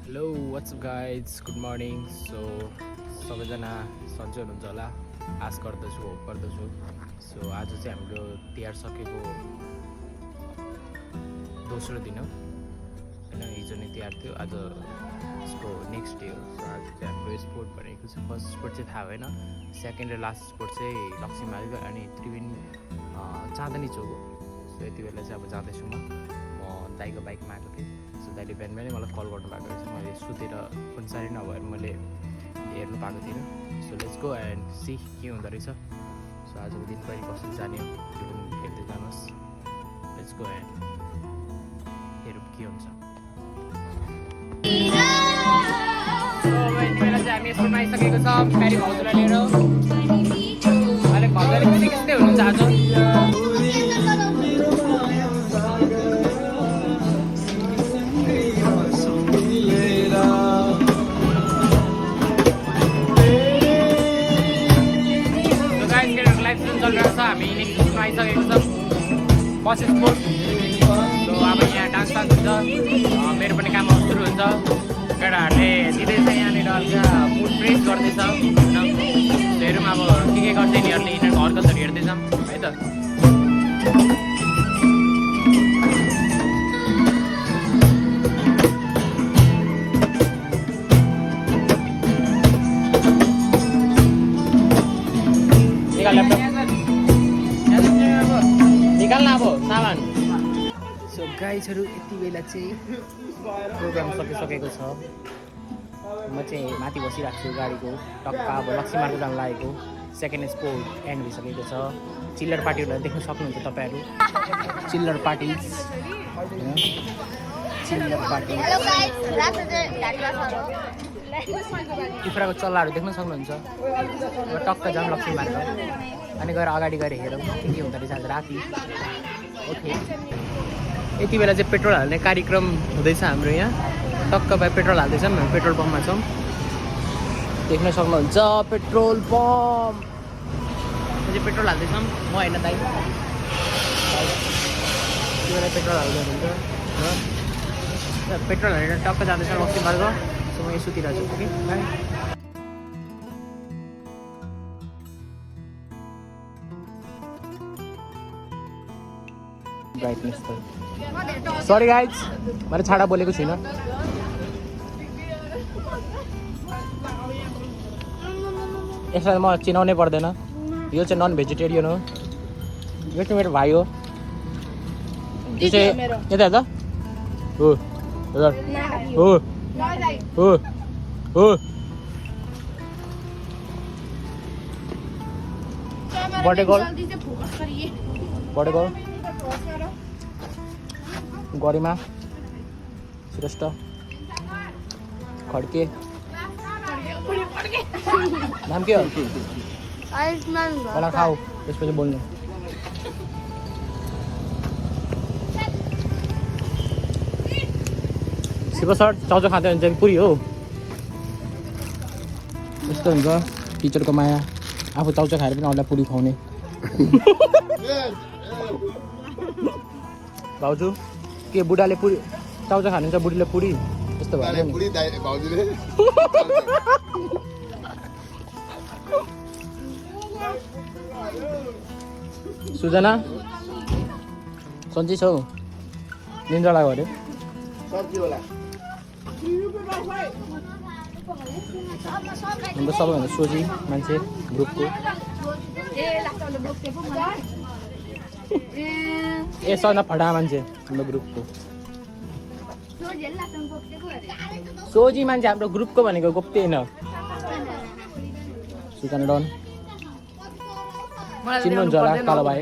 Hello what's up guys good morning so सबैजना सन्चै हुनुहुन्छ होला आश गर्दछु होप गर्दछु सो आज चाहिँ हाम्रो तिहार सकेको दोस्रो दिन हो होइन हिजो नै तिहार थियो आज यसको नेक्स्ट डे हो सो आज चाहिँ हाम्रो स्पोर्ट भनेको चाहिँ फर्स्ट स्पोर्ट चाहिँ थाहा भएन सेकेन्ड र लास्ट स्पोर्ट चाहिँ लक्ष्मीमार्ग अनि त्रिवेणी चाँदनी चौक हो सो यति बेला चाहिँ अब जाँदैछु म दाइको बाइकमा आएको थिएँ सो दाइले बिहान बिहानै मलाई कल गर्नु भएको रहेछ मैले सुतेर फुन्सारी नभएर मैले हेर्नु पाएको थिइनँ so let's go and see के हुँदो रहेछ सो आजको दिन पनि कसरी जाने हो त्यो पनि हेर्दै जानुहोस् लेट्स गो एन्ड हेरौँ के हुन्छ हामी स्कुलमा आइसकेको छ प्यारी भाउजूलाई लिएर अलिक भाउजूले पनि त्यस्तै हुनुहुन्छ आज हामी नेक्स्ट स्कुलमा आइसकेको छ बस स्पोर्ट सो अब यहाँ डान्स हुन्छ मेरो पनि काम सुरु हुन्छ केटाहरूले दिँदैछ यहाँनिर हल्का मुड फ्रेस गर्दैछ होइन हेरौँ अब के गर्छ यिनीहरूले यिनीहरूको हरकतहरू हेर्दैछौँ है त निकाल्न अब सामान सो गाइजहरू यति बेला चाहिँ प्रोग्राम सकिसकेको छ म चाहिँ माथि बसिरहेको छु गाडीको टक्का अब लक्ष्मीमार्ग जान लागेको सेकेन्ड स्पोर्ट एन्ड भइसकेको छ चिल्लर पार्टीहरूलाई देख्न सक्नुहुन्छ तपाईँहरू चिल्लर पार्टी कुखुराको चल्लाहरू देख्न सक्नुहुन्छ टक्क जाउँ लक्ष्मीमार्ग अनि गएर अगाडि गएर हेरौँ के हुँदो रहेछ आज राति ओके यति बेला चाहिँ पेट्रोल हाल्ने कार्यक्रम हुँदैछ हाम्रो यहाँ टक्क भाइ पेट्रोल हाल्दैछौँ हामी पेट्रोल पम्पमा छौँ देख्न सक्नुहुन्छ पेट्रोल पम्प चाहिँ पेट्रोल हाल्दैछौँ म होइन दाइ त्यो बेला पेट्रोल हाल्दै हुन्छ पेट्रोल हालेर टक्क जाँदैछ लक्ष्मीमार्ग सो म यहाँ सुतिरहेको छु कि बाई ब्राइटनेस सरी गाइज मैले छाडा बोलेको छुइनँ यसलाई म चिनाउनै पर्दैन यो चाहिँ नन भेजिटेरियन हो यो चाहिँ मेरो भाइ हो यो चाहिँ यता हेर्दा हो हो हो हो बर्थडे गर्ल गरिमा श्रेष्ठ खड्के नाम के हो खाना खाऊ त्यसपछि बोल्नु शिव सर चाउचाउ खाँदै हुन्छ पुरी हो यस्तो हुन्छ टिचरको माया आफू चाउचाउ खाएर पनि अरूलाई पुरी खुवाउने भाउजू के बुढाले पुरी चाउचाउ खानुहुन्छ बुढीले पुरी यस्तो भयो सुजना सन्चै छौ निन्द्रा लाग्यो अरे हाम्रो सबैभन्दा सोझी मान्छे ग्रुपको ए सना फडा मान्छे हाम्रो ग्रुपको सोझी मान्छे हाम्रो ग्रुपको भनेको गोप्ते होइन सुजन डन चिन्नुहुन्छ होला कालो भाइ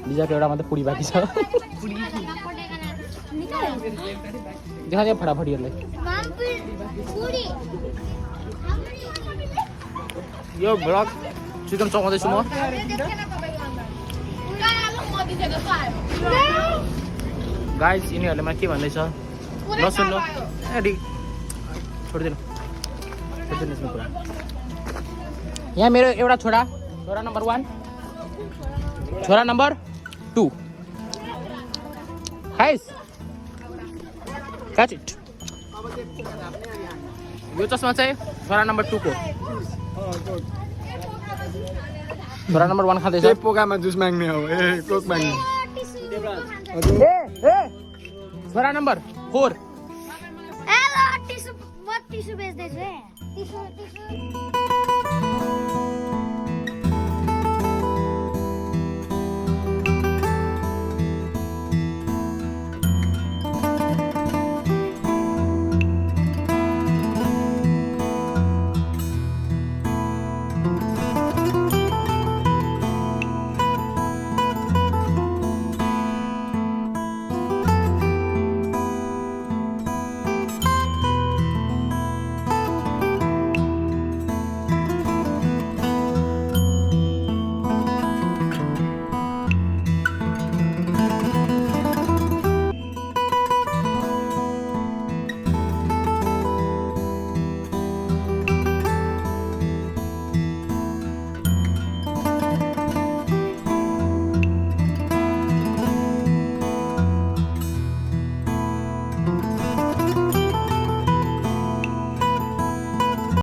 लिजाको एउटा मात्रै पुडी बाँकी छ देखाइदियो फटाफटीहरूलाई यो भ्लग चिकन चलाउँदैछु म गाइज यिनीहरूले मलाई के भन्दैछ नसुन्नु छोडिदिनुहोस् न कुरा यहाँ मेरो एउटा छोरा नम्बर 1 छोरा नम्बर 2 खाइस Catch it. यो चस्मा चाहिँ छोरा नम्बर 2 को छोरा नम्बर 1 खाँदैछ त्यही पोकामा जुस माग्ने हो कोक माग्ने छोरा नम्बर 4 टिसु बेच्दैछु है टिसु